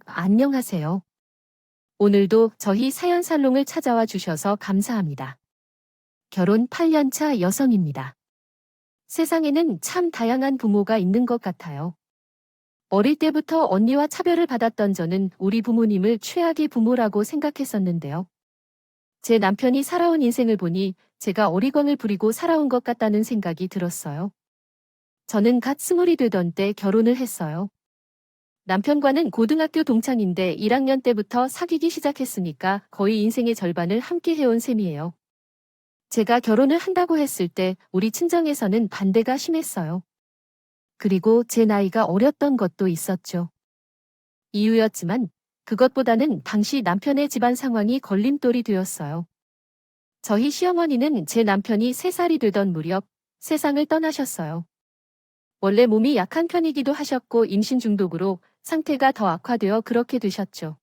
안녕하세요. 오늘도 저희 사연 살롱을 찾아와 주셔서 감사합니다. 결혼 8년차 여성입니다. 세상에는 참 다양한 부모가 있는 것 같아요. 어릴 때부터 언니와 차별을 받았던 저는 우리 부모님을 최악의 부모라고 생각했었는데요. 제 남편이 살아온 인생을 보니 제가 어리광을 부리고 살아온 것 같다는 생각이 들었어요. 저는 갓 스물이 되던 때 결혼을 했어요. 남편과는 고등학교 동창인데 1학년 때부터 사귀기 시작했으니까 거의 인생의 절반을 함께 해온 셈이에요. 제가 결혼을 한다고 했을 때 우리 친정에서는 반대가 심했어요. 그리고 제 나이가 어렸던 것도 있었죠. 이유였지만 그것보다는 당시 남편의 집안 상황이 걸림돌이 되었어요. 저희 시어머니는 제 남편이 3살이 되던 무렵 세상을 떠나셨어요. 원래 몸이 약한 편이기도 하셨고 임신 중독으로 상태가 더 악화되어 그렇게 되셨죠.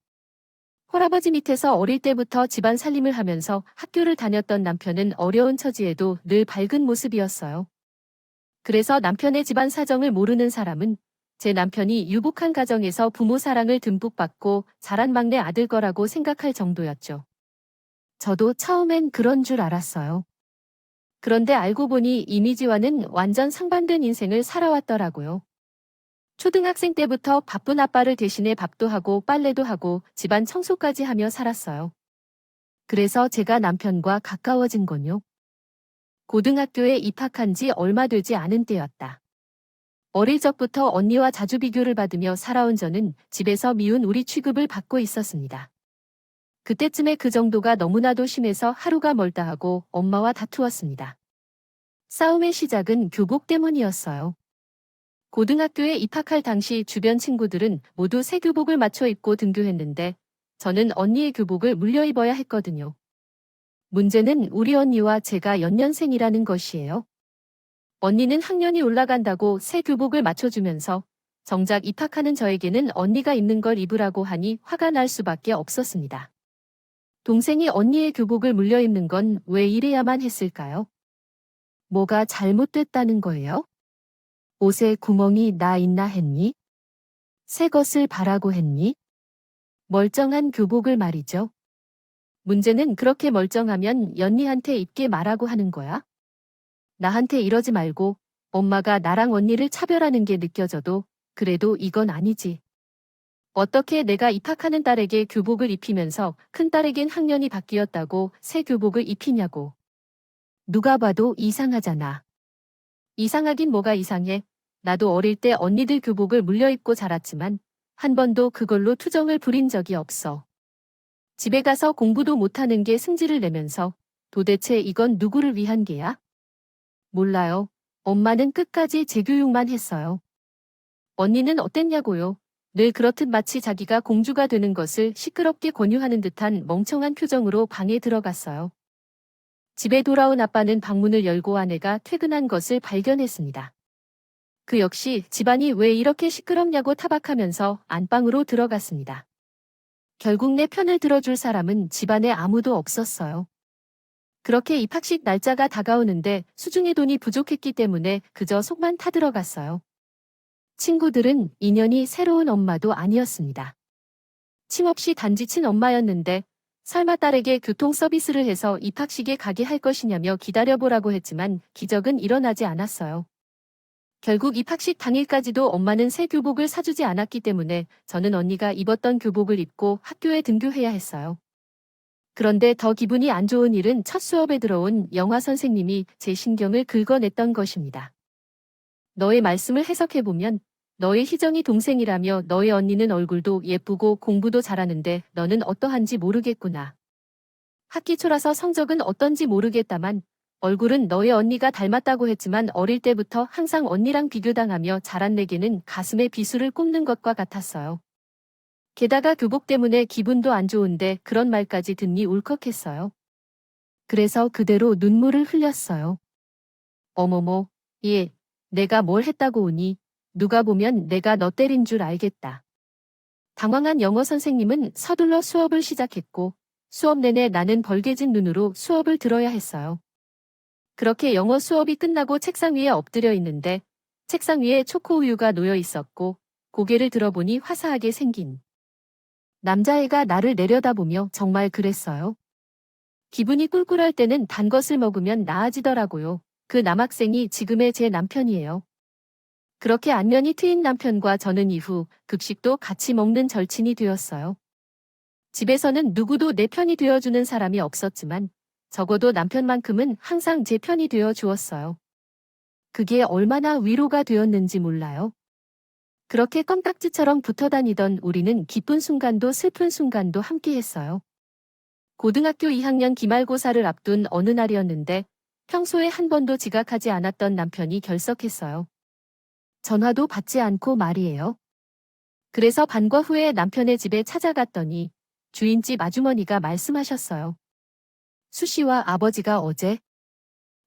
할아버지 밑에서 어릴 때부터 집안 살림을 하면서 학교를 다녔던 남편은 어려운 처지에도 늘 밝은 모습이었어요. 그래서 남편의 집안 사정을 모르는 사람은 제 남편이 유복한 가정에서 부모 사랑을 듬뿍 받고 자란 막내 아들 거라고 생각할 정도였죠. 저도 처음엔 그런 줄 알았어요. 그런데 알고 보니 이미지와는 완전 상반된 인생을 살아왔더라고요. 초등학생 때부터 바쁜 아빠를 대신해 밥도 하고 빨래도 하고 집안 청소까지 하며 살았어요. 그래서 제가 남편과 가까워진 건요. 고등학교에 입학한 지 얼마 되지 않은 때였다. 어릴 적부터 언니와 자주 비교를 받으며 살아온 저는 집에서 미운 우리 취급을 받고 있었습니다. 그때쯤에 그 정도가 너무나도 심해서 하루가 멀다 하고 엄마와 다투었습니다. 싸움의 시작은 교복 때문이었어요. 고등학교에 입학할 당시 주변 친구들은 모두 새 교복을 맞춰 입고 등교했는데 저는 언니의 교복을 물려 입어야 했거든요. 문제는 우리 언니와 제가 연년생이라는 것이에요. 언니는 학년이 올라간다고 새 교복을 맞춰주면서 정작 입학하는 저에게는 언니가 입는 걸 입으라고 하니 화가 날 수밖에 없었습니다. 동생이 언니의 교복을 물려 입는 건 왜 이래야만 했을까요? 뭐가 잘못됐다는 거예요? 옷에 구멍이 나 있나 했니? 새 것을 바라고 했니? 멀쩡한 교복을 말이죠. 문제는 그렇게 멀쩡하면 연니한테 입게 말하고 하는 거야? 나한테 이러지 말고 엄마가 나랑 언니를 차별하는 게 느껴져도 그래도 이건 아니지. 어떻게 내가 입학하는 딸에게 교복을 입히면서 큰딸에겐 학년이 바뀌었다고 새 교복을 입히냐고. 누가 봐도 이상하잖아. 이상하긴 뭐가 이상해. 나도 어릴 때 언니들 교복을 물려 입고 자랐지만 한 번도 그걸로 투정을 부린 적이 없어. 집에 가서 공부도 못하는 게 승질을 내면서 도대체 이건 누구를 위한 게야? 몰라요. 엄마는 끝까지 제 교육만 했어요. 언니는 어땠냐고요? 늘 그렇듯 마치 자기가 공주가 되는 것을 시끄럽게 권유하는 듯한 멍청한 표정으로 방에 들어갔어요. 집에 돌아온 아빠는 방문을 열고 아내가 퇴근한 것을 발견했습니다. 그 역시 집안이 왜 이렇게 시끄럽냐고 타박하면서 안방으로 들어갔습니다. 결국 내 편을 들어줄 사람은 집안에 아무도 없었어요. 그렇게 입학식 날짜가 다가오는데 수중에 돈이 부족했기 때문에 그저 속만 타들어갔어요. 친구들은 인연이 새로운 엄마도 아니었습니다. 침없이 단지 친엄마였는데 설마 딸에게 교통 서비스를 해서 입학식에 가게 할 것이냐며 기다려보라고 했지만 기적은 일어나지 않았어요. 결국 입학식 당일까지도 엄마는 새 교복을 사주지 않았기 때문에 저는 언니가 입었던 교복을 입고 학교에 등교해야 했어요. 그런데 더 기분이 안 좋은 일은 첫 수업에 들어온 영화 선생님이 제 신경을 긁어냈던 것입니다. 너의 말씀을 해석해보면 너의 희정이 동생이라며 너의 언니는 얼굴도 예쁘고 공부도 잘하는데 너는 어떠한지 모르겠구나. 학기 초라서 성적은 어떤지 모르겠다만 얼굴은 너의 언니가 닮았다고 했지만 어릴 때부터 항상 언니랑 비교당하며 자란 내게는 가슴에 비수를 꼽는 것과 같았어요. 게다가 교복 때문에 기분도 안 좋은데 그런 말까지 듣니 울컥했어요. 그래서 그대로 눈물을 흘렸어요. 어머머, 예, 내가 뭘 했다고 우니 누가 보면 내가 너 때린 줄 알겠다. 당황한 영어 선생님은 서둘러 수업을 시작했고 수업 내내 나는 벌개진 눈으로 수업을 들어야 했어요. 그렇게 영어 수업이 끝나고 책상 위에 엎드려 있는데 책상 위에 초코우유가 놓여 있었고 고개를 들어보니 화사하게 생긴 남자애가 나를 내려다보며 정말 그랬어요. 기분이 꿀꿀할 때는 단 것을 먹으면 나아지더라고요. 그 남학생이 지금의 제 남편이에요. 그렇게 안면이 트인 남편과 저는 이후 급식도 같이 먹는 절친이 되었어요. 집에서는 누구도 내 편이 되어주는 사람이 없었지만 적어도 남편만큼은 항상 제 편이 되어 주었어요. 그게 얼마나 위로가 되었는지 몰라요. 그렇게 껌딱지처럼 붙어 다니던 우리는 기쁜 순간도 슬픈 순간도 함께했어요. 고등학교 2학년 기말고사를 앞둔 어느 날이었는데 평소에 한 번도 지각하지 않았던 남편이 결석했어요. 전화도 받지 않고 말이에요. 그래서 반과 후에 남편의 집에 찾아갔더니 주인집 아주머니가 말씀하셨어요. 수 씨와 아버지가 어제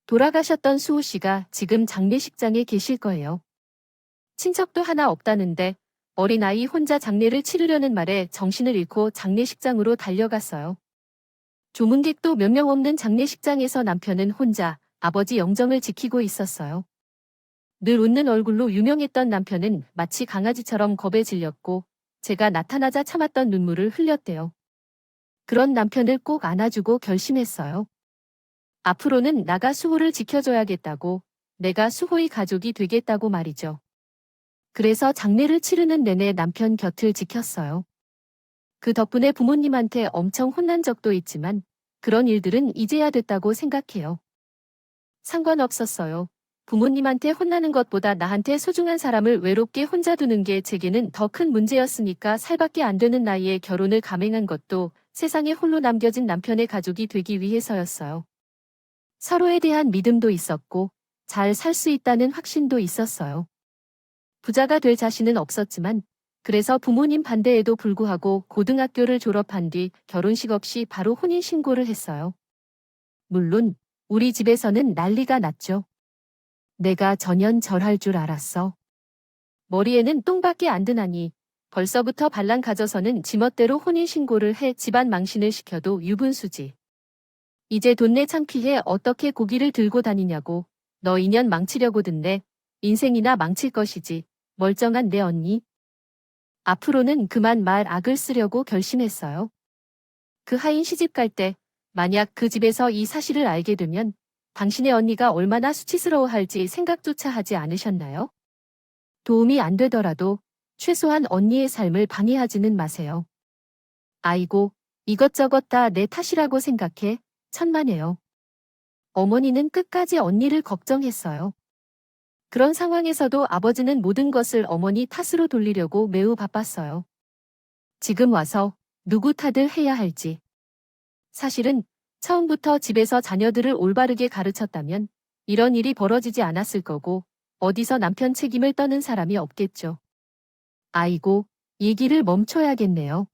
돌아가셨던 수호 씨가 지금 장례식장에 계실 거예요. 친척도 하나 없다는데 어린아이 혼자 장례를 치르려는 말에 정신을 잃고 장례식장으로 달려갔어요. 조문객도 몇 명 없는 장례식장에서 남편은 혼자 아버지 영정을 지키고 있었어요. 늘 웃는 얼굴로 유명했던 남편은 마치 강아지처럼 겁에 질렸고 제가 나타나자 참았던 눈물을 흘렸대요. 그런 남편을 꼭 안아주고 결심했어요. 앞으로는 나가 수호를 지켜줘야겠다고, 내가 수호의 가족이 되겠다고 말이죠. 그래서 장례를 치르는 내내 남편 곁을 지켰어요. 그 덕분에 부모님한테 엄청 혼난 적도 있지만 그런 일들은 이제야 됐다고 생각해요. 상관없었어요. 부모님한테 혼나는 것보다 나한테 소중한 사람을 외롭게 혼자 두는 게 제게는 더 큰 문제였으니까 살밖에 안 되는 나이에 결혼을 감행한 것도 세상에 홀로 남겨진 남편의 가족이 되기 위해서였어요. 서로에 대한 믿음도 있었고 잘 살 수 있다는 확신도 있었어요. 부자가 될 자신은 없었지만 그래서 부모님 반대에도 불구하고 고등학교를 졸업한 뒤 결혼식 없이 바로 혼인신고를 했어요. 물론 우리 집에서는 난리가 났죠. 내가 전연절할 줄 알았어. 머리에는 똥밖에 안 드나니 벌써부터 반란 가져서는 지멋대로 혼인신고를 해 집안 망신을 시켜도 유분수지. 이제 돈내 창피해 어떻게 고기를 들고 다니냐고. 너 인연 망치려고 든네. 인생이나 망칠 것이지. 멀쩡한 내 언니. 앞으로는 그만 말 악을 쓰려고 결심했어요. 그 하인 시집 갈 때 만약 그 집에서 이 사실을 알게 되면 당신의 언니가 얼마나 수치스러워할지 생각조차 하지 않으셨나요? 도움이 안 되더라도 최소한 언니의 삶을 방해하지는 마세요. 아이고, 이것저것 다 내 탓이라고 생각해. 천만에요. 어머니는 끝까지 언니를 걱정했어요. 그런 상황에서도 아버지는 모든 것을 어머니 탓으로 돌리려고 매우 바빴어요. 지금 와서 누구 탓을 해야 할지. 사실은 처음부터 집에서 자녀들을 올바르게 가르쳤다면 이런 일이 벌어지지 않았을 거고 어디서 남편 책임을 떠는 사람이 없겠죠. 아이고, 얘기를 멈춰야겠네요.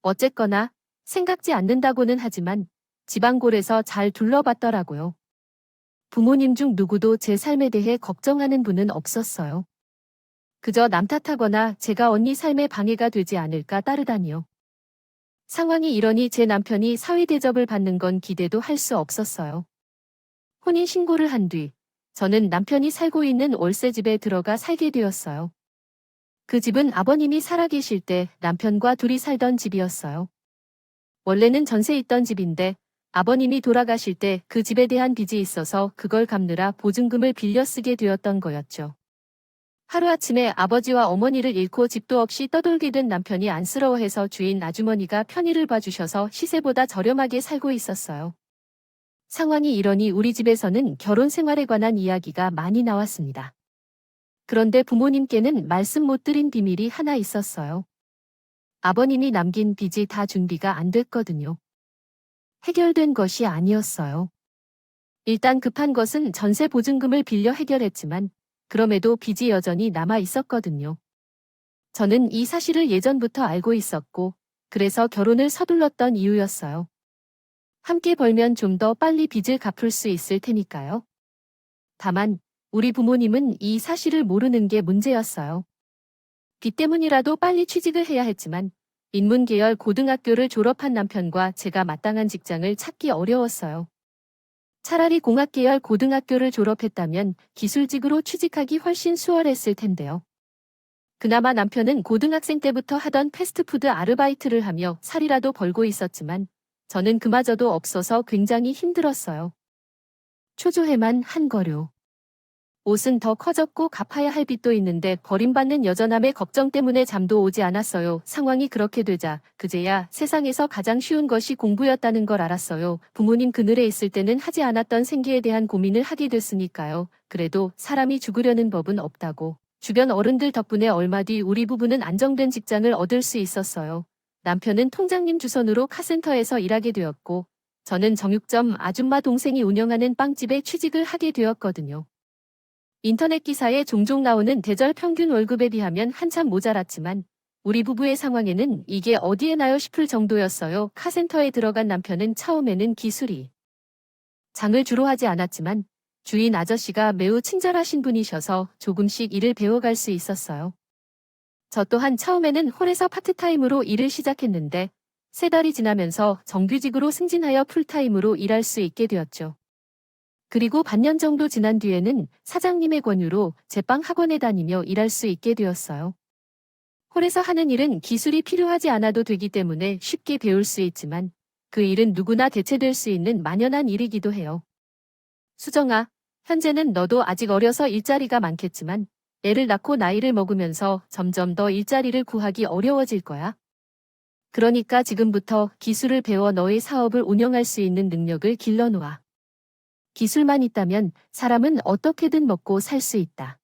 어쨌거나 생각지 않는다고는 하지만 지방골에서 잘 둘러봤더라고요. 부모님 중 누구도 제 삶에 대해 걱정하는 분은 없었어요. 그저 남 탓하거나 제가 언니 삶에 방해가 되지 않을까 따르다니요. 상황이 이러니 제 남편이 사회 대접을 받는 건 기대도 할 수 없었어요. 혼인신고를 한 뒤 저는 남편이 살고 있는 월세집에 들어가 살게 되었어요. 그 집은 아버님이 살아계실 때 남편과 둘이 살던 집이었어요. 원래는 전세 있던 집인데 아버님이 돌아가실 때 그 집에 대한 빚이 있어서 그걸 갚느라 보증금을 빌려 쓰게 되었던 거였죠. 하루아침에 아버지와 어머니를 잃고 집도 없이 떠돌게 된 남편이 안쓰러워해서 주인 아주머니가 편의를 봐주셔서 시세보다 저렴하게 살고 있었어요. 상황이 이러니 우리 집에서는 결혼 생활에 관한 이야기가 많이 나왔습니다. 그런데 부모님께는 말씀 못 드린 비밀이 하나 있었어요. 아버님이 남긴 빚이 다 준비가 안 됐거든요. 해결된 것이 아니었어요. 일단 급한 것은 전세 보증금을 빌려 해결했지만 그럼에도 빚이 여전히 남아 있었거든요. 저는 이 사실을 예전부터 알고 있었고 그래서 결혼을 서둘렀던 이유였어요. 함께 벌면 좀 더 빨리 빚을 갚을 수 있을 테니까요. 다만 우리 부모님은 이 사실을 모르는 게 문제였어요. 빚 때문이라도 빨리 취직을 해야 했지만 인문계열 고등학교를 졸업한 남편과 제가 마땅한 직장을 찾기 어려웠어요. 차라리 공학계열 고등학교를 졸업했다면 기술직으로 취직하기 훨씬 수월했을 텐데요. 그나마 남편은 고등학생 때부터 하던 패스트푸드 아르바이트를 하며 살이라도 벌고 있었지만 저는 그마저도 없어서 굉장히 힘들었어요. 초조해만 한 거요. 옷은 더 커졌고 갚아야 할 빚도 있는데 버림받는 여전함의 걱정 때문에 잠도 오지 않았어요. 상황이 그렇게 되자 그제야 세상에서 가장 쉬운 것이 공부였다는 걸 알았어요. 부모님 그늘에 있을 때는 하지 않았던 생계에 대한 고민을 하게 됐으니까요. 그래도 사람이 죽으려는 법은 없다고. 주변 어른들 덕분에 얼마 뒤 우리 부부는 안정된 직장을 얻을 수 있었어요. 남편은 통장님 주선으로 카센터에서 일하게 되었고 저는 정육점 아줌마 동생이 운영하는 빵집에 취직을 하게 되었거든요. 인터넷 기사에 종종 나오는 대절 평균 월급에 비하면 한참 모자랐지만 우리 부부의 상황에는 이게 어디에 나요 싶을 정도였어요. 카센터에 들어간 남편은 처음에는 기술이 장을 주로 하지 않았지만 주인 아저씨가 매우 친절하신 분이셔서 조금씩 일을 배워갈 수 있었어요. 저 또한 처음에는 홀에서 파트타임으로 일을 시작했는데 3달이 지나면서 정규직으로 승진하여 풀타임으로 일할 수 있게 되었죠. 그리고 반년 정도 지난 뒤에는 사장님의 권유로 제빵 학원에 다니며 일할 수 있게 되었어요. 홀에서 하는 일은 기술이 필요하지 않아도 되기 때문에 쉽게 배울 수 있지만 그 일은 누구나 대체될 수 있는 만연한 일이기도 해요. 수정아, 현재는 너도 아직 어려서 일자리가 많겠지만 애를 낳고 나이를 먹으면서 점점 더 일자리를 구하기 어려워질 거야. 그러니까 지금부터 기술을 배워 너의 사업을 운영할 수 있는 능력을 길러놓아. 기술만 있다면 사람은 어떻게든 먹고 살 수 있다.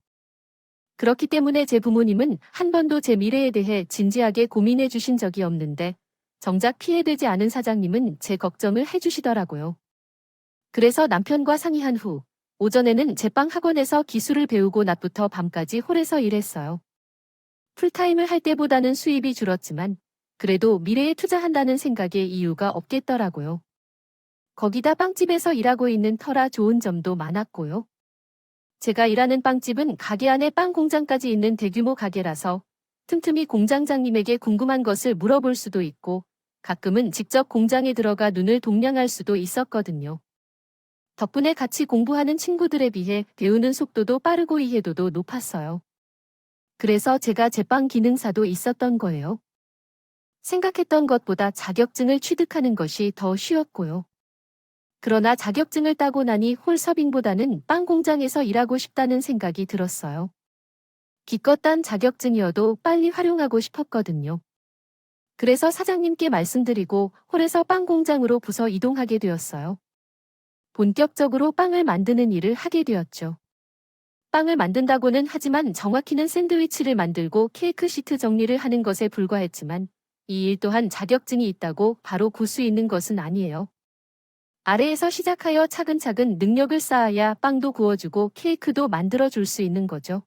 그렇기 때문에 제 부모님은 한 번도 제 미래에 대해 진지하게 고민해 주신 적이 없는데 정작 피해되지 않은 사장님은 제 걱정을 해주시더라고요. 그래서 남편과 상의한 후 오전에는 제빵 학원에서 기술을 배우고 낮부터 밤까지 홀에서 일했어요. 풀타임을 할 때보다는 수입이 줄었지만 그래도 미래에 투자한다는 생각에 이유가 없겠더라고요. 거기다 빵집에서 일하고 있는 터라 좋은 점도 많았고요. 제가 일하는 빵집은 가게 안에 빵 공장까지 있는 대규모 가게라서 틈틈이 공장장님에게 궁금한 것을 물어볼 수도 있고 가끔은 직접 공장에 들어가 눈을 동냥할 수도 있었거든요. 덕분에 같이 공부하는 친구들에 비해 배우는 속도도 빠르고 이해도도 높았어요. 그래서 제가 제빵 기능사도 있었던 거예요. 생각했던 것보다 자격증을 취득하는 것이 더 쉬웠고요. 그러나 자격증을 따고 나니 홀서빙보다는 빵 공장에서 일하고 싶다는 생각이 들었어요. 기껏 딴 자격증이어도 빨리 활용하고 싶었거든요. 그래서 사장님께 말씀드리고 홀에서 빵 공장으로 부서 이동하게 되었어요. 본격적으로 빵을 만드는 일을 하게 되었죠. 빵을 만든다고는 하지만 정확히는 샌드위치를 만들고 케이크 시트 정리를 하는 것에 불과했지만 이 일 또한 자격증이 있다고 바로 구 수 있는 것은 아니에요. 아래에서 시작하여 차근차근 능력을 쌓아야 빵도 구워주고 케이크도 만들어줄 수 있는 거죠.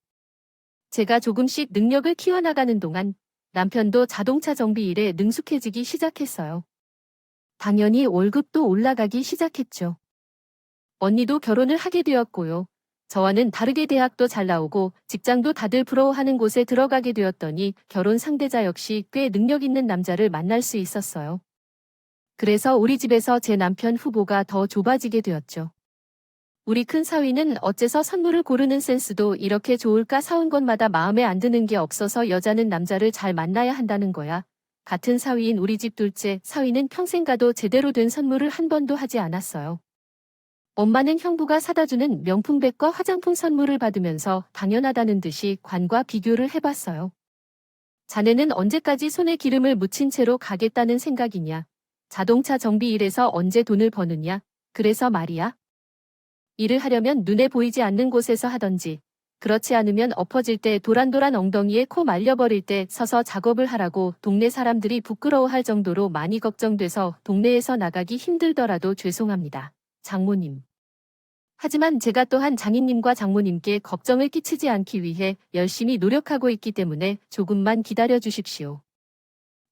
제가 조금씩 능력을 키워나가는 동안 남편도 자동차 정비 일에 능숙해지기 시작했어요. 당연히 월급도 올라가기 시작했죠. 언니도 결혼을 하게 되었고요. 저와는 다르게 대학도 잘 나오고 직장도 다들 부러워하는 곳에 들어가게 되었더니 결혼 상대자 역시 꽤 능력 있는 남자를 만날 수 있었어요. 그래서 우리 집에서 제 남편 후보가 더 좁아지게 되었죠. 우리 큰 사위는 어째서 선물을 고르는 센스도 이렇게 좋을까 사온 것마다 마음에 안 드는 게 없어서 여자는 남자를 잘 만나야 한다는 거야. 같은 사위인 우리 집 둘째 사위는 평생 가도 제대로 된 선물을 한 번도 하지 않았어요. 엄마는 형부가 사다주는 명품백과 화장품 선물을 받으면서 당연하다는 듯이 관과 비교를 해봤어요. 자네는 언제까지 손에 기름을 묻힌 채로 가겠다는 생각이냐? 자동차 정비 일에서 언제 돈을 버느냐? 그래서 말이야. 일을 하려면 눈에 보이지 않는 곳에서 하던지, 그렇지 않으면 엎어질 때 도란도란 엉덩이에 코 말려버릴 때 서서 작업을 하라고 동네 사람들이 부끄러워할 정도로 많이 걱정돼서 동네에서 나가기 힘들더라도 죄송합니다. 장모님. 하지만 제가 또한 장인님과 장모님께 걱정을 끼치지 않기 위해 열심히 노력하고 있기 때문에 조금만 기다려 주십시오.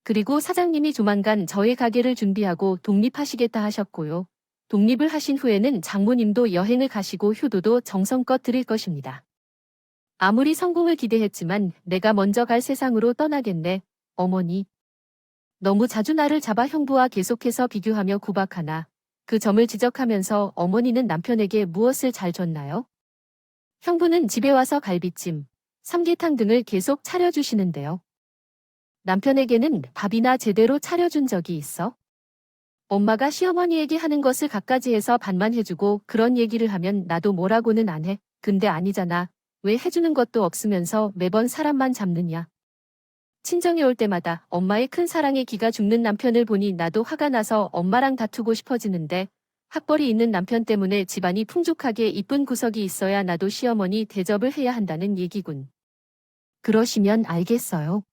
그리고 사장님이 조만간 저의 가게를 준비하고 독립하시겠다 하셨고요. 독립을 하신 후에는 장모님도 여행을 가시고 효도도 정성껏 드릴 것입니다. 아무리 성공을 기대했지만 내가 먼저 갈 세상으로 떠나겠네, 어머니. 너무 자주 나를 잡아 형부와 계속해서 비교하며 구박하나 그 점을 지적하면서 어머니는 남편에게 무엇을 잘 줬나요? 형부는 집에 와서 갈비찜, 삼계탕 등을 계속 차려주시는데요. 남편에게는 밥이나 제대로 차려준 적이 있어? 엄마가 시어머니에게 하는 것을 갖가지 해서 반만 해주고 그런 얘기를 하면 나도 뭐라고는 안 해. 근데 아니잖아. 왜 해주는 것도 없으면서 매번 사람만 잡느냐. 친정에 올 때마다 엄마의 큰 사랑에 기가 죽는 남편을 보니 나도 화가 나서 엄마랑 다투고 싶어지는데 학벌이 있는 남편 때문에 집안이 풍족하게 이쁜 구석이 있어야 나도 시어머니 대접을 해야 한다는 얘기군. 그러시면 알겠어요.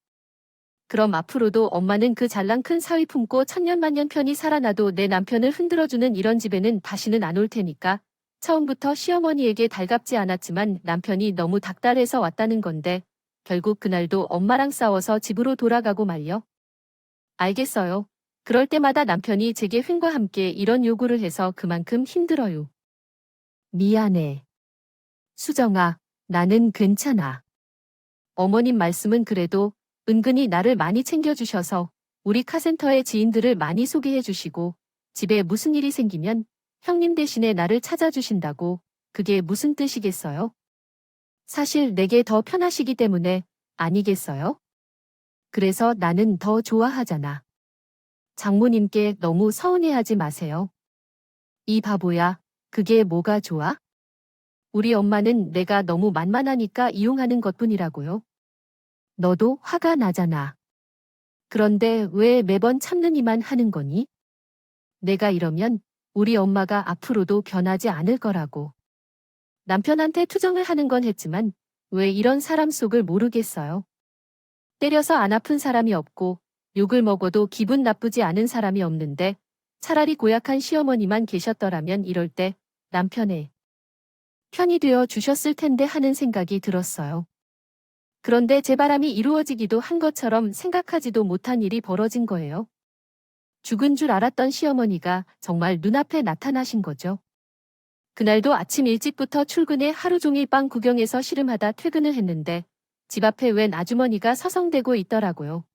그럼 앞으로도 엄마는 그 잘난 큰 사위 품고 천년만년 편히 살아나도 내 남편을 흔들어주는 이런 집에는 다시는 안 올 테니까 처음부터 시어머니에게 달갑지 않았지만 남편이 너무 닥달해서 왔다는 건데 결국 그날도 엄마랑 싸워서 집으로 돌아가고 말려. 알겠어요. 그럴 때마다 남편이 제게 횡과 함께 이런 요구를 해서 그만큼 힘들어요. 미안해. 수정아, 나는 괜찮아. 어머님 말씀은 그래도 은근히 나를 많이 챙겨주셔서 우리 카센터의 지인들을 많이 소개해주시고 집에 무슨 일이 생기면 형님 대신에 나를 찾아주신다고 그게 무슨 뜻이겠어요? 사실 내게 더 편하시기 때문에 아니겠어요? 그래서 나는 더 좋아하잖아. 장모님께 너무 서운해하지 마세요. 이 바보야, 그게 뭐가 좋아? 우리 엄마는 내가 너무 만만하니까 이용하는 것뿐이라고요. 너도 화가 나잖아. 그런데 왜 매번 참느니만 하는 거니? 내가 이러면 우리 엄마가 앞으로도 변하지 않을 거라고. 남편한테 투정을 하는 건 했지만 왜 이런 사람 속을 모르겠어요. 때려서 안 아픈 사람이 없고 욕을 먹어도 기분 나쁘지 않은 사람이 없는데 차라리 고약한 시어머니만 계셨더라면 이럴 때 남편의 편이 되어 주셨을 텐데 하는 생각이 들었어요. 그런데 제 바람이 이루어지기도 한 것처럼 생각하지도 못한 일이 벌어진 거예요. 죽은 줄 알았던 시어머니가 정말 눈앞에 나타나신 거죠. 그날도 아침 일찍부터 출근해 하루 종일 빵 구경해서 씨름하다 퇴근을 했는데 집 앞에 웬 아주머니가 서성대고 있더라고요.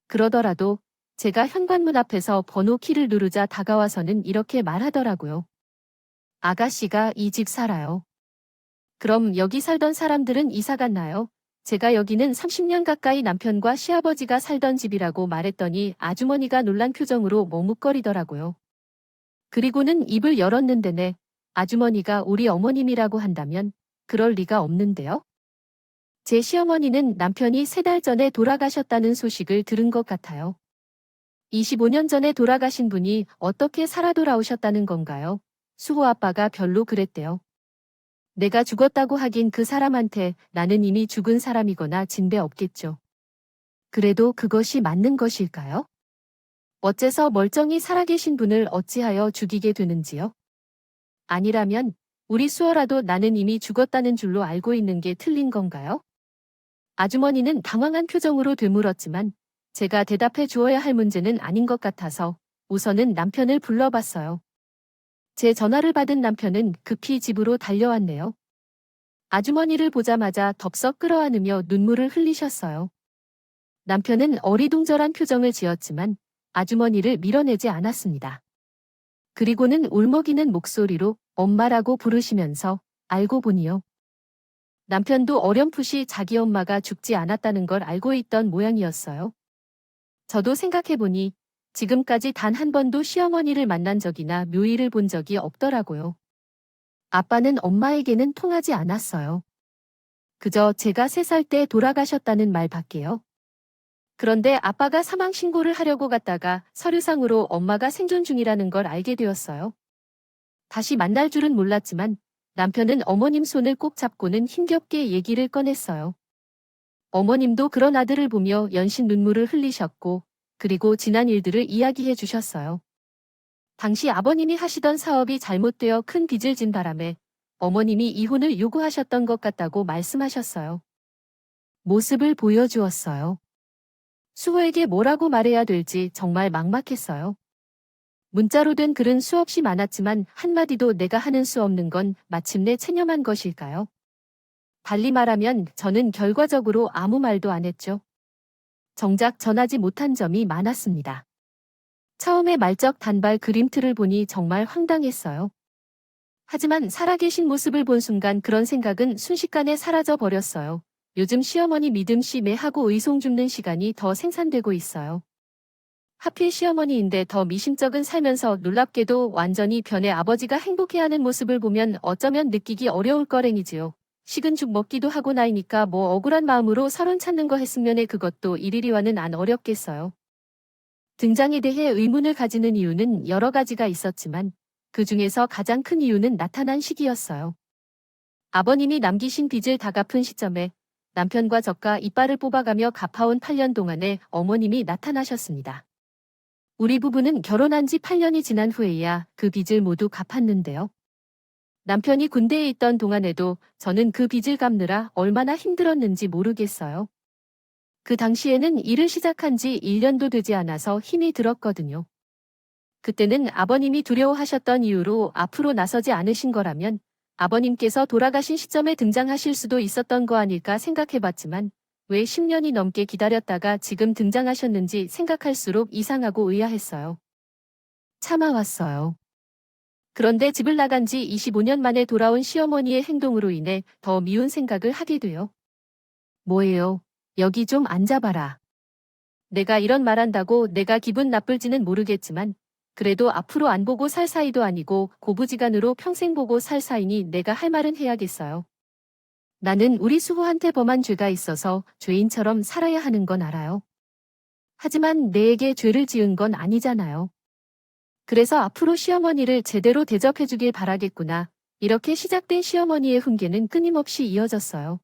그러더라도 제가 현관문 앞에서 번호 키를 누르자 다가와서는 이렇게 말하더라고요. 아가씨가 이 집 살아요. 그럼 여기 살던 사람들은 이사 갔나요? 제가 여기는 30년 가까이 남편과 시아버지가 살던 집이라고 말했더니 아주머니가 놀란 표정으로 머뭇거리더라고요. 그리고는 입을 열었는데네. 아주머니가 우리 어머님이라고 한다면 그럴 리가 없는데요. 제 시어머니는 남편이 3달 전에 돌아가셨다는 소식을 들은 것 같아요. 25년 전에 돌아가신 분이 어떻게 살아 돌아오셨다는 건가요? 수호 아빠가 별로 그랬대요. 내가 죽었다고 하긴 그 사람한테 나는 이미 죽은 사람이거나 진배 없겠죠. 그래도 그것이 맞는 것일까요? 어째서 멀쩡히 살아계신 분을 어찌하여 죽이게 되는지요? 아니라면 우리 수어라도 나는 이미 죽었다는 줄로 알고 있는 게 틀린 건가요? 아주머니는 당황한 표정으로 되물었지만 제가 대답해 주어야 할 문제는 아닌 것 같아서 우선은 남편을 불러봤어요. 제 전화를 받은 남편은 급히 집으로 달려왔네요. 아주머니를 보자마자 덥석 끌어안으며 눈물을 흘리셨어요. 남편은 어리둥절한 표정을 지었지만 아주머니를 밀어내지 않았습니다. 그리고는 울먹이는 목소리로 엄마라고 부르시면서 알고 보니요. 남편도 어렴풋이 자기 엄마가 죽지 않았다는 걸 알고 있던 모양이었어요. 저도 생각해보니 지금까지 단 한 번도 시어머니를 만난 적이나 묘일을 본 적이 없더라고요. 아빠는 엄마에게는 통하지 않았어요. 그저 제가 3살 때 돌아가셨다는 말밖에요. 그런데 아빠가 사망 신고를 하려고 갔다가 서류상으로 엄마가 생존 중이라는 걸 알게 되었어요. 다시 만날 줄은 몰랐지만 남편은 어머님 손을 꼭 잡고는 힘겹게 얘기를 꺼냈어요. 어머님도 그런 아들을 보며 연신 눈물을 흘리셨고 그리고 지난 일들을 이야기해 주셨어요. 당시 아버님이 하시던 사업이 잘못되어 큰 빚을 진 바람에 어머님이 이혼을 요구하셨던 것 같다고 말씀하셨어요. 모습을 보여주었어요. 수호에게 뭐라고 말해야 될지 정말 막막했어요. 문자로 된 글은 수없이 많았지만 한마디도 내가 하는 수 없는 건 마침내 체념한 것일까요? 달리 말하면 저는 결과적으로 아무 말도 안 했죠. 정작 전하지 못한 점이 많았습니다. 처음에 말적 단발 그림틀을 보니 정말 황당했어요. 하지만 살아계신 모습을 본 순간 그런 생각은 순식간에 사라져 버렸어요. 요즘 시어머니 믿음 심해하고 의송 줍는 시간이 더 생산되고 있어요. 하필 시어머니인데 더 미심쩍은 살면서 놀랍게도 완전히 변해 아버지가 행복해하는 모습을 보면 어쩌면 느끼기 어려울 거랭이지요. 식은 죽 먹기도 하고 나이니까 뭐 억울한 마음으로 서론 찾는 거 했으면에 그것도 이리리와는 안 어렵겠어요. 등장에 대해 의문을 가지는 이유는 여러 가지가 있었지만 그 중에서 가장 큰 이유는 나타난 시기였어요. 아버님이 남기신 빚을 다 갚은 시점에 남편과 저가 이빨을 뽑아가며 갚아온 8년 동안에 어머님이 나타나셨습니다. 우리 부부는 결혼한 지 8년이 지난 후에야 그 빚을 모두 갚았는데요. 남편이 군대에 있던 동안에도 저는 그 빚을 갚느라 얼마나 힘들었는지 모르겠어요. 그 당시에는 일을 시작한 지 1년도 되지 않아서 힘이 들었거든요. 그때는 아버님이 두려워하셨던 이유로 앞으로 나서지 않으신 거라면 아버님께서 돌아가신 시점에 등장하실 수도 있었던 거 아닐까 생각해봤지만 왜 10년이 넘게 기다렸다가 지금 등장하셨는지 생각할수록 이상하고 의아했어요. 참아왔어요. 그런데 집을 나간 지 25년 만에 돌아온 시어머니의 행동으로 인해 더 미운 생각을 하게 돼요. 뭐예요? 여기 좀 앉아봐라. 내가 이런 말한다고 내가 기분 나쁠지는 모르겠지만 그래도 앞으로 안 보고 살 사이도 아니고 고부지간으로 평생 보고 살 사이니 내가 할 말은 해야겠어요. 나는 우리 수호한테 범한 죄가 있어서 죄인처럼 살아야 하는 건 알아요. 하지만 내에게 죄를 지은 건 아니잖아요. 그래서 앞으로 시어머니를 제대로 대접해주길 바라겠구나. 이렇게 시작된 시어머니의 훈계는 끊임없이 이어졌어요.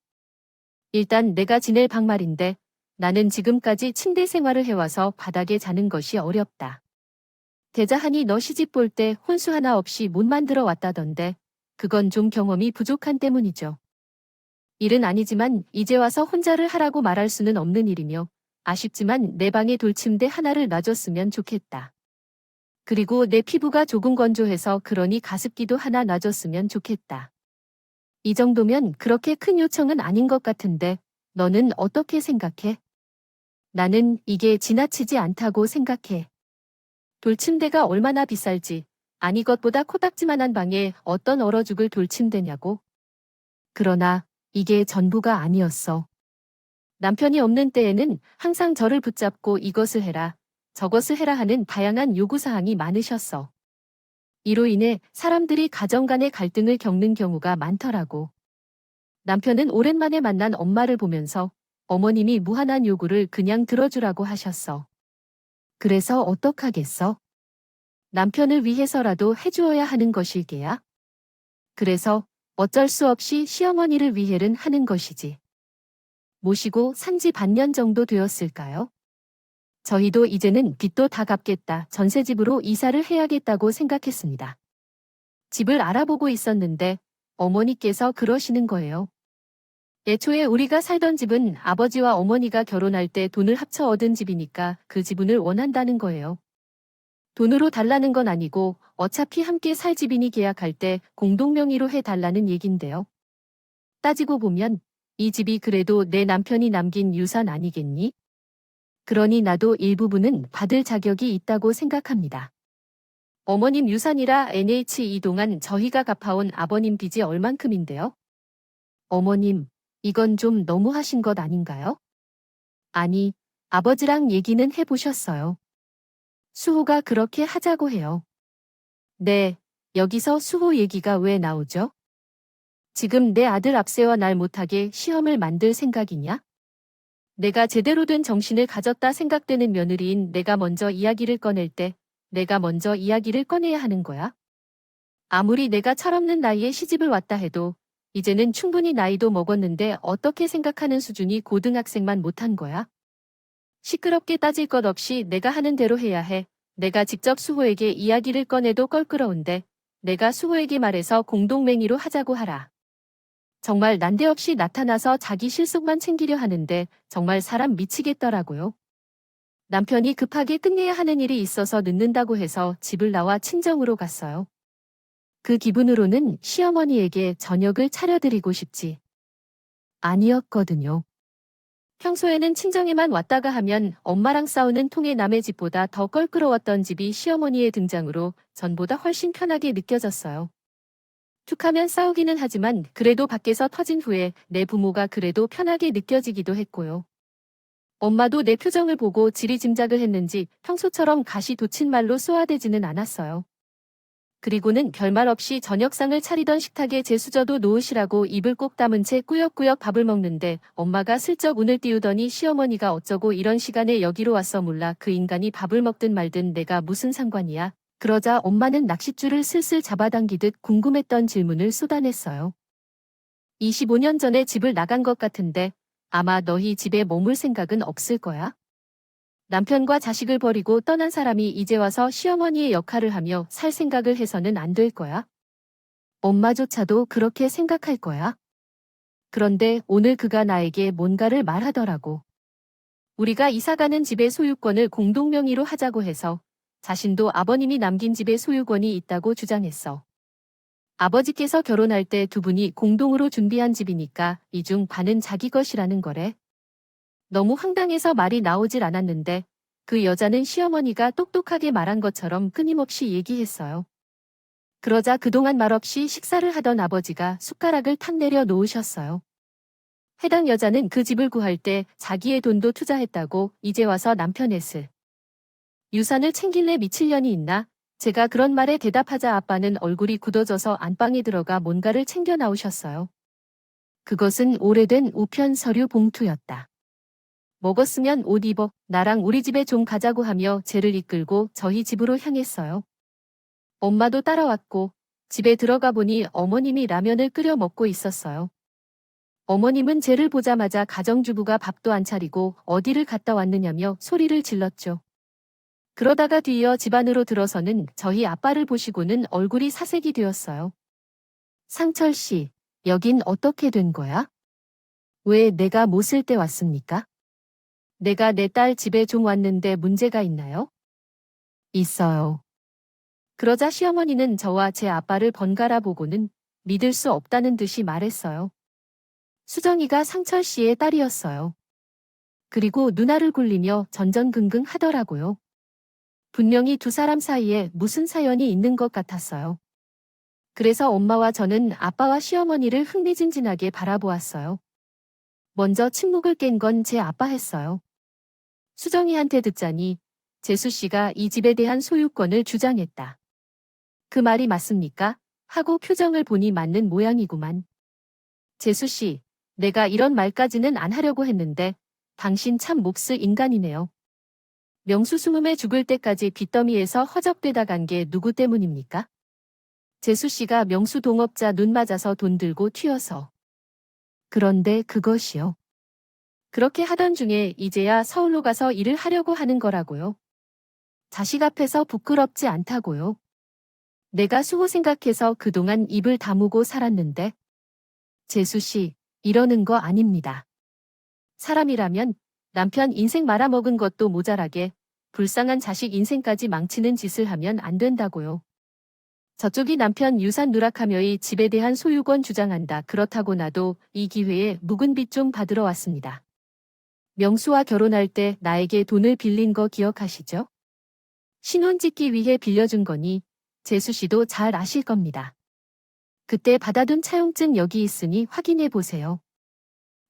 일단 내가 지낼 방 말인데 나는 지금까지 침대 생활을 해와서 바닥에 자는 것이 어렵다. 대자하니 너 시집 볼 때 혼수 하나 없이 못 만들어 왔다던데 그건 좀 경험이 부족한 때문이죠. 일은 아니지만 이제 와서 혼자를 하라고 말할 수는 없는 일이며 아쉽지만 내 방에 돌침대 하나를 놔줬으면 좋겠다. 그리고 내 피부가 조금 건조해서 그러니 가습기도 하나 놔줬으면 좋겠다. 이 정도면 그렇게 큰 요청은 아닌 것 같은데 너는 어떻게 생각해? 나는 이게 지나치지 않다고 생각해. 돌침대가 얼마나 비쌀지, 아니 것보다 코딱지만한 방에 어떤 얼어 죽을 돌침대냐고. 그러나 이게 전부가 아니었어. 남편이 없는 때에는 항상 저를 붙잡고 이것을 해라, 저것을 해라 하는 다양한 요구사항이 많으셨어. 이로 인해 사람들이 가정 간의 갈등을 겪는 경우가 많더라고. 남편은 오랜만에 만난 엄마를 보면서 어머님이 무한한 요구를 그냥 들어주라고 하셨어. 그래서 어떡하겠어? 남편을 위해서라도 해주어야 하는 것일게야. 그래서 어쩔 수 없이 시어머니를 위해는 하는 것이지. 모시고 산지 반년 정도 되었을까요? 저희도 이제는 빚도 다 갚겠다. 전세집으로 이사를 해야겠다고 생각했습니다. 집을 알아보고 있었는데 어머니께서 그러시는 거예요. 애초에 우리가 살던 집은 아버지와 어머니가 결혼할 때 돈을 합쳐 얻은 집이니까 그 지분을 원한다는 거예요. 돈으로 달라는 건 아니고 어차피 함께 살 집이니 계약할 때 공동명의로 해달라는 얘긴데요. 따지고 보면 이 집이 그래도 내 남편이 남긴 유산 아니겠니? 그러니 나도 일부분은 받을 자격이 있다고 생각합니다. 어머님 유산이라 NH 이동안 저희가 갚아온 아버님 빚이 얼만큼인데요? 어머님, 이건 좀 너무하신 것 아닌가요? 아니, 아버지랑 얘기는 해보셨어요. 수호가 그렇게 하자고 해요. 네, 여기서 수호 얘기가 왜 나오죠? 지금 내 아들 앞세워 날 못하게 시험을 만들 생각이냐? 내가 제대로 된 정신을 가졌다 생각되는 며느리인 내가 먼저 이야기를 꺼낼 때 내가 먼저 이야기를 꺼내야 하는 거야? 아무리 내가 철없는 나이에 시집을 왔다 해도 이제는 충분히 나이도 먹었는데 어떻게 생각하는 수준이 고등학생만 못한 거야? 시끄럽게 따질 것 없이 내가 하는 대로 해야 해. 내가 직접 수호에게 이야기를 꺼내도 껄끄러운데 내가 수호에게 말해서 공동맹의로 하자고 하라. 정말 난데없이 나타나서 자기 실속만 챙기려 하는데 정말 사람 미치겠더라고요. 남편이 급하게 끝내야 하는 일이 있어서 늦는다고 해서 집을 나와 친정으로 갔어요. 그 기분으로는 시어머니에게 저녁을 차려드리고 싶지 아니었거든요. 평소에는 친정에만 왔다가 하면 엄마랑 싸우는 통의 남의 집보다 더 껄끄러웠던 집이 시어머니의 등장으로 전보다 훨씬 편하게 느껴졌어요. 툭하면 싸우기는 하지만 그래도 밖에서 터진 후에 내 부모가 그래도 편하게 느껴지기도 했고요. 엄마도 내 표정을 보고 지리짐작을 했는지 평소처럼 가시 돋친 말로 쏘아대지는 않았어요. 그리고는 별말 없이 저녁상을 차리던 식탁에 제 수저도 놓으시라고 입을 꼭 다문 채 꾸역꾸역 밥을 먹는데 엄마가 슬쩍 운을 띄우더니 시어머니가 어쩌고 이런 시간에 여기로 왔어 몰라 그 인간이 밥을 먹든 말든 내가 무슨 상관이야. 그러자 엄마는 낚싯줄을 슬슬 잡아당기듯 궁금했던 질문을 쏟아냈어요. 25년 전에 집을 나간 것 같은데 아마 너희 집에 머물 생각은 없을 거야? 남편과 자식을 버리고 떠난 사람이 이제 와서 시어머니의 역할을 하며 살 생각을 해서는 안 될 거야. 엄마조차도 그렇게 생각할 거야. 그런데 오늘 그가 나에게 뭔가를 말하더라고. 우리가 이사가는 집의 소유권을 공동명의로 하자고 해서 자신도 아버님이 남긴 집의 소유권이 있다고 주장했어. 아버지께서 결혼할 때 두 분이 공동으로 준비한 집이니까 이 중 반은 자기 것이라는 거래. 너무 황당해서 말이 나오질 않았는데 그 여자는 시어머니가 똑똑하게 말한 것처럼 끊임없이 얘기했어요. 그러자 그동안 말없이 식사를 하던 아버지가 숟가락을 탁 내려 놓으셨어요. 해당 여자는 그 집을 구할 때 자기의 돈도 투자했다고 이제 와서 남편의 유산을 챙길래 미칠년이 있나? 제가 그런 말에 대답하자 아빠는 얼굴이 굳어져서 안방에 들어가 뭔가를 챙겨 나오셨어요. 그것은 오래된 우편 서류 봉투였다. 먹었으면 옷 입어, 나랑 우리 집에 좀 가자고 하며 쟤를 이끌고 저희 집으로 향했어요. 엄마도 따라왔고 집에 들어가 보니 어머님이 라면을 끓여 먹고 있었어요. 어머님은 쟤를 보자마자 가정주부가 밥도 안 차리고 어디를 갔다 왔느냐며 소리를 질렀죠. 그러다가 뒤이어 집 안으로 들어서는 저희 아빠를 보시고는 얼굴이 사색이 되었어요. 상철 씨, 여긴 어떻게 된 거야? 왜 내가 못 쓸 때 왔습니까? 내가 내 딸 집에 좀 왔는데 문제가 있나요? 있어요. 그러자 시어머니는 저와 제 아빠를 번갈아 보고는 믿을 수 없다는 듯이 말했어요. 수정이가 상철 씨의 딸이었어요. 그리고 누나를 굴리며 전전긍긍 하더라고요. 분명히 두 사람 사이에 무슨 사연이 있는 것 같았어요. 그래서 엄마와 저는 아빠와 시어머니를 흥미진진하게 바라보았어요. 먼저 침묵을 깬 건 제 아빠였어요. 수정이한테 듣자니 재수 씨가 이 집에 대한 소유권을 주장했다. 그 말이 맞습니까? 하고 표정을 보니 맞는 모양이구만. 재수 씨, 내가 이런 말까지는 안 하려고 했는데 당신 참 몹쓸 인간이네요. 명수 숨음에 죽을 때까지 빚더미에서 허접되다 간 게 누구 때문입니까? 재수 씨가 명수 동업자 눈 맞아서 돈 들고 튀어서. 그런데 그것이요. 그렇게 하던 중에 이제야 서울로 가서 일을 하려고 하는 거라고요. 자식 앞에서 부끄럽지 않다고요. 내가 수고 생각해서 그동안 입을 다무고 살았는데. 재수 씨, 이러는 거 아닙니다. 사람이라면 남편 인생 말아먹은 것도 모자라게 불쌍한 자식 인생까지 망치는 짓을 하면 안 된다고요. 저쪽이 남편 유산 누락하며의 집에 대한 소유권 주장한다. 그렇다고 나도 이 기회에 묵은 빚 좀 받으러 왔습니다. 명수와 결혼할 때 나에게 돈을 빌린 거 기억하시죠? 신혼 짓기 위해 빌려준 거니 재수 씨도 잘 아실 겁니다. 그때 받아둔 차용증 여기 있으니 확인해 보세요.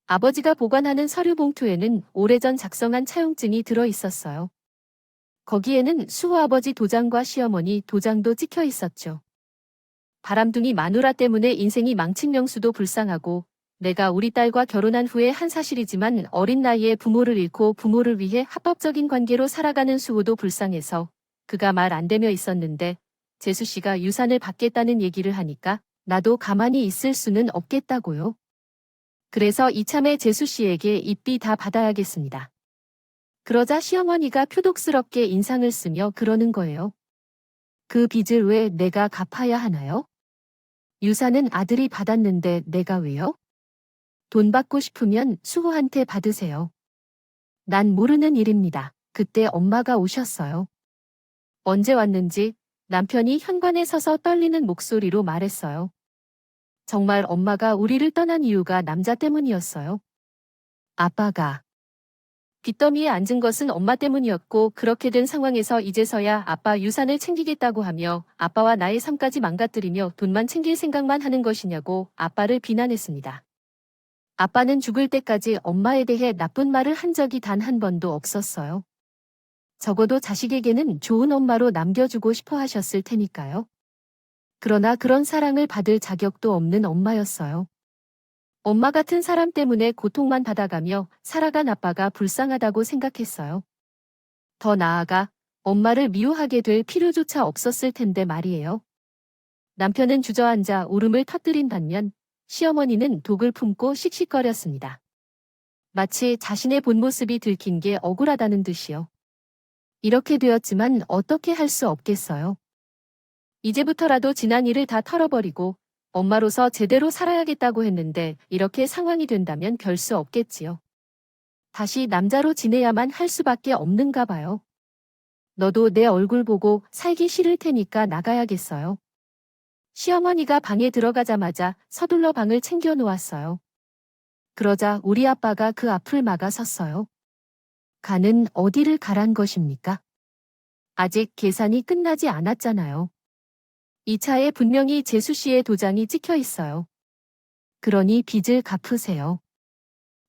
아버지가 보관하는 서류 봉투에는 오래전 작성한 차용증이 들어 있었어요. 거기에는 수호아버지 도장과 시어머니 도장도 찍혀 있었죠. 바람둥이 마누라 때문에 인생이 망친 명수도 불쌍하고 내가 우리 딸과 결혼한 후에 한 사실이지만 어린 나이에 부모를 잃고 부모를 위해 합법적인 관계로 살아가는 수호도 불쌍해서 그가 말 안 되며 있었는데 재수 씨가 유산을 받겠다는 얘기를 하니까 나도 가만히 있을 수는 없겠다고요. 그래서 이참에 재수 씨에게 입비 다 받아야겠습니다. 그러자 시어머니가 표독스럽게 인상을 쓰며 그러는 거예요. 그 빚을 왜 내가 갚아야 하나요? 유산은 아들이 받았는데 내가 왜요? 돈 받고 싶으면 수호한테 받으세요. 난 모르는 일입니다. 그때 엄마가 오셨어요. 언제 왔는지 남편이 현관에 서서 떨리는 목소리로 말했어요. 정말 엄마가 우리를 떠난 이유가 남자 때문이었어요. 아빠가 빚더미에 앉은 것은 엄마 때문이었고 그렇게 된 상황에서 이제서야 아빠 유산을 챙기겠다고 하며 아빠와 나의 삶까지 망가뜨리며 돈만 챙길 생각만 하는 것이냐고 아빠를 비난했습니다. 아빠는 죽을 때까지 엄마에 대해 나쁜 말을 한 적이 단 한 번도 없었어요. 적어도 자식에게는 좋은 엄마로 남겨주고 싶어 하셨을 테니까요. 그러나 그런 사랑을 받을 자격도 없는 엄마였어요. 엄마 같은 사람 때문에 고통만 받아가며 살아간 아빠가 불쌍하다고 생각했어요. 더 나아가 엄마를 미워하게 될 필요조차 없었을 텐데 말이에요. 남편은 주저앉아 울음을 터뜨린 반면 시어머니는 독을 품고 씩씩거렸습니다. 마치 자신의 본 모습이 들킨 게 억울하다는 듯이요. 이렇게 되었지만 어떻게 할 수 없겠어요. 이제부터라도 지난 일을 다 털어버리고 엄마로서 제대로 살아야겠다고 했는데 이렇게 상황이 된다면 별 수 없겠지요. 다시 남자로 지내야만 할 수밖에 없는가 봐요. 너도 내 얼굴 보고 살기 싫을 테니까 나가야겠어요. 시어머니가 방에 들어가자마자 서둘러 방을 챙겨 놓았어요. 그러자 우리 아빠가 그 앞을 막아섰어요. 가는 어디를 가란 것입니까? 아직 계산이 끝나지 않았잖아요. 이 차에 분명히 재수 씨의 도장이 찍혀 있어요. 그러니 빚을 갚으세요.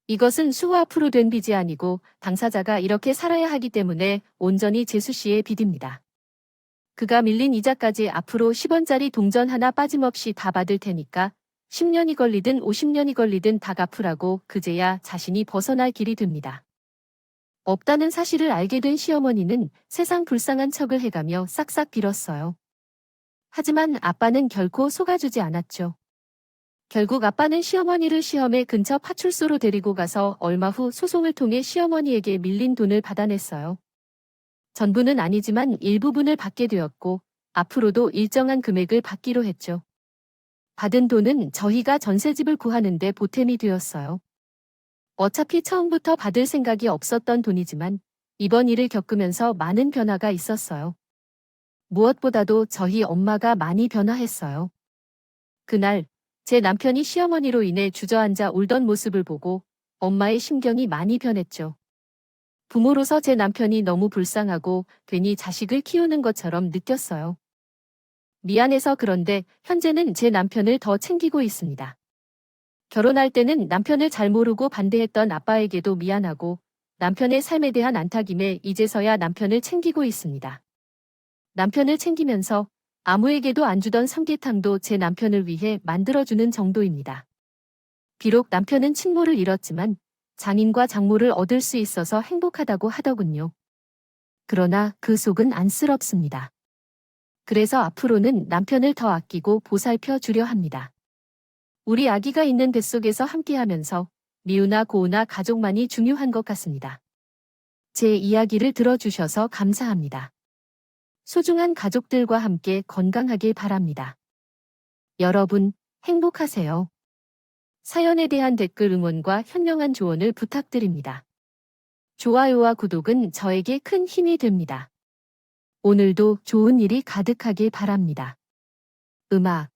이것은 수화프로 된 빚이 아니고 당사자가 이렇게 살아야 하기 때문에 온전히 재수 씨의 빚입니다. 그가 밀린 이자까지 앞으로 10원짜리 동전 하나 빠짐없이 다 받을 테니까 10년이 걸리든 50년이 걸리든 다 갚으라고 그제야 자신이 벗어날 길이 됩니다. 없다는 사실을 알게 된 시어머니는 세상 불쌍한 척을 해가며 싹싹 빌었어요. 하지만 아빠는 결코 속아주지 않았죠. 결국 아빠는 시어머니를 시험의 근처 파출소로 데리고 가서 얼마 후 소송을 통해 시어머니에게 밀린 돈을 받아냈어요. 전부는 아니지만 일부분을 받게 되었고 앞으로도 일정한 금액을 받기로 했죠. 받은 돈은 저희가 전셋집을 구하는데 보탬이 되었어요. 어차피 처음부터 받을 생각이 없었던 돈이지만 이번 일을 겪으면서 많은 변화가 있었어요. 무엇보다도 저희 엄마가 많이 변화했어요. 그날 제 남편이 시어머니로 인해 주저앉아 울던 모습을 보고 엄마의 심경이 많이 변했죠. 부모로서 제 남편이 너무 불쌍하고 괜히 자식을 키우는 것처럼 느꼈어요. 미안해서 그런데 현재는 제 남편을 더 챙기고 있습니다. 결혼할 때는 남편을 잘 모르고 반대했던 아빠에게도 미안하고 남편의 삶에 대한 안타김에 이제서야 남편을 챙기고 있습니다. 남편을 챙기면서 아무에게도 안 주던 삼계탕도 제 남편을 위해 만들어주는 정도입니다. 비록 남편은 친모를 잃었지만 장인과 장모를 얻을 수 있어서 행복하다고 하더군요. 그러나 그 속은 안쓰럽습니다. 그래서 앞으로는 남편을 더 아끼고 보살펴 주려 합니다. 우리 아기가 있는 뱃속에서 함께하면서 미우나 고우나 가족만이 중요한 것 같습니다. 제 이야기를 들어주셔서 감사합니다. 소중한 가족들과 함께 건강하길 바랍니다. 여러분, 행복하세요. 사연에 대한 댓글 응원과 현명한 조언을 부탁드립니다. 좋아요와 구독은 저에게 큰 힘이 됩니다. 오늘도 좋은 일이 가득하길 바랍니다. 음악